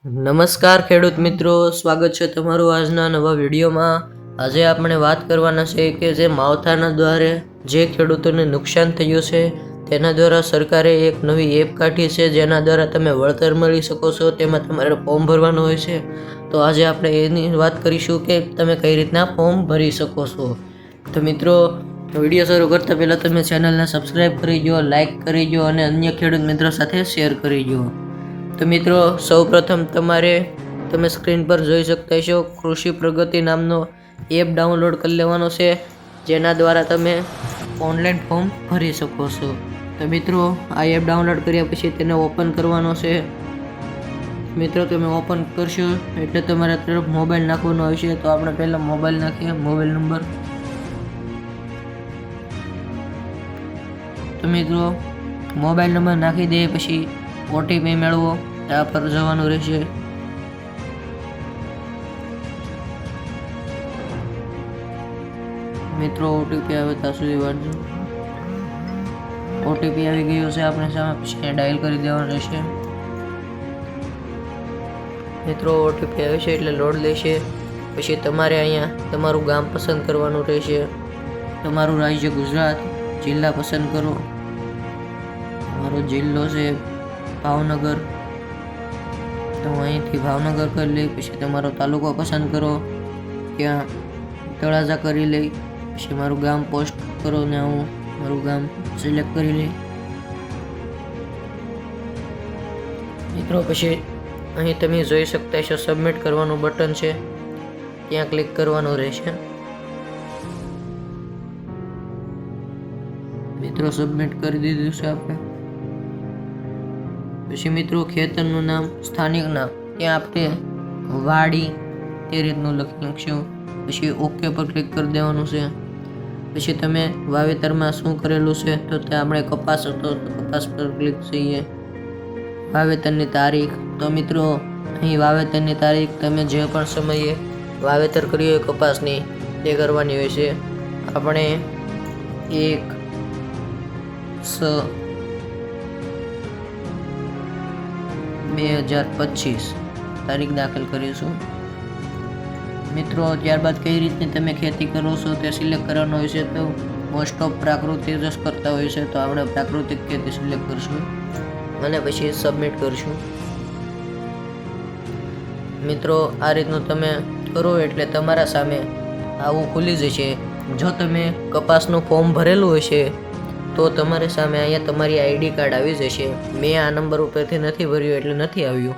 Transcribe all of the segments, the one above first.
નમસ્કાર ખેડૂત મિત્રો, સ્વાગત છે તમારું આજના નવા વિડીયોમાં। આજે આપણે વાત કરવાના છે કે જે માવઠાના દ્વારે જે ખેડૂતોને નુકસાન થયું છે તેના દ્વારા સરકારે એક નવી એપ કાઢી છે જેના દ્વારા તમે વળતર મળી શકો છો। તેમાં તમારે ફોર્મ ભરવાનું હોય છે, તો આજે આપણે એની વાત કરીશું કે તમે કઈ રીતના ફોર્મ ભરી શકો છો। તો મિત્રો, વિડીયો શરૂ કરતાં પહેલાં તમે ચેનલને સબસ્ક્રાઈબ કરી દો, લાઇક કરી દો અને અન્ય ખેડૂત મિત્રો સાથે શેર કરી દો। તો મિત્રો, સૌપ્રથમ તમે સ્ક્રીન પર જોઈ શકતા છો કૃષિ પ્રગતિ નામનો એપ ડાઉનલોડ કરી લેવાનો છે, જેના દ્વારા તમે ઓનલાઈન ફોર્મ ભરી શકો છો। તો મિત્રો, આ એપ ડાઉનલોડ કર્યા પછી તેને ઓપન કરવાનો છે। મિત્રો, તમે ઓપન કરશો એટલે તમારા તરફ મોબાઈલ નાખવાનો આવશે। તો આપણે પહેલાં મોબાઈલ નાખીએ, મોબાઈલ નંબર। તો મિત્રો, મોબાઈલ નંબર નાખી દઈએ પછી ઓટીપી મેળવો, આ પર જવાનું રહેશે। મિત્રો, ઓટીપી આવે ત્યાં સુધી વાંચજો। ઓટીપી આવી ગયો છે આપણે સામે, પછી ડાયલ કરી દેવાનું રહેશે। મિત્રો, ઓટીપી આવે છે એટલે લોડ લેશે। પછી તમારે અહીંયા તમારું ગામ પસંદ કરવાનું રહેશે, તમારું રાજ્ય ગુજરાત, જિલ્લા પસંદ કરો। તમારો જિલ્લો છે ભાવનગર, તો અહીંથી ભાવનગર કરી લઈ। પછી તમારો તાલુકો પસંદ કરો, ત્યાં તળાજા કરી લઈ। પછી મારું ગામ પોસ્ટ કરો ને હું મારું ગામ સિલેક્ટ કરી લઈ। મિત્રો, પછી અહીં તમે જોઈ શકતા છો સબમિટ કરવાનું બટન છે, ત્યાં ક્લિક કરવાનું રહેશે। મિત્રો, સબમિટ કરી દીધું છે આપણે। પછી મિત્રો, ખેતરનું નામ, સ્થાનિક નામ ત્યાં આપણે વાડી તે રીતનું લખી નાખશું। પછી ઓકે પર ક્લિક કરી દેવાનું છે। પછી તમે વાવેતરમાં શું કરેલું છે, તો ત્યાં આપણે કપાસ હતો તો કપાસ પર ક્લિક કરીએ। વાવેતરની તારીખ, તો મિત્રો અહીં વાવેતરની તારીખ તમે જે પણ સમયે વાવેતર કર્યું હોય કપાસની તે કરવાની હોય છે। આપણે 1/6/2025 તારીખ દાખલ કરીશું। મિત્રો, ત્યારબાદ કઈ રીતની તમે ખેતી કરો છો તે સિલેક્ટ કરવાનું હોય છે। તો મોસ્ટ ઓફ પ્રાકૃતિક જ કરતા હોય છે, તો આપણે પ્રાકૃતિક ખેતી સિલેક્ટ કરશું અને પછી સબમિટ કરશું। મિત્રો, આ રીતનું તમે કરો એટલે તમારા સામે આવું ખુલી જશે। જો તમે કપાસનું ફોર્મ ભરેલું હશે તો તમારી સામે અહીંયા તમારી આઈડી કાર્ડ આવી જશે। મેં આ નંબર ઉપરથી નથી ભર્યું એટલે નથી આવ્યું।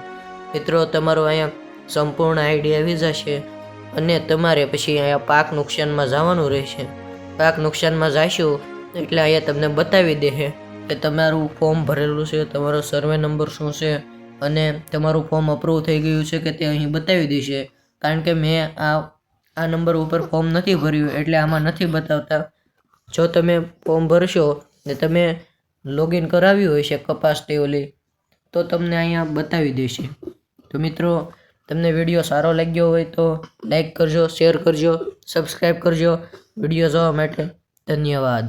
મિત્રો, તમારું અહીંયા સંપૂર્ણ આઈડી આવી જશે અને તમારે પછી અહીંયા પાક નુકસાનમાં જવાનું રહેશે। પાક નુકસાનમાં જઈશું એટલે અહીંયા તમને બતાવી દેશે કે તમારું ફોર્મ ભરેલું છે, તમારો સર્વે નંબર શું છે અને તમારું ફોર્મ અપ્રૂવ થઈ ગયું છે કે તે અહીં બતાવી દેશે। કારણ કે મેં આ નંબર ઉપર ફોર્મ નથી ભર્યું એટલે આમાં નથી બતાવતા। જો તમે ફોર્મ ભરશો ને તમે લોગિન કરાવ્યું હોય છે કપાસ ટેવલી, તો તમને અહીંયા બતાવી દેશે। તો મિત્રો, તમને વિડીયો સારો લાગ્યો હોય તો લાઈક કરજો, શેર કરજો, સબસ્ક્રાઈબ કરજો। વિડીયો જોવા માટે ધન્યવાદ।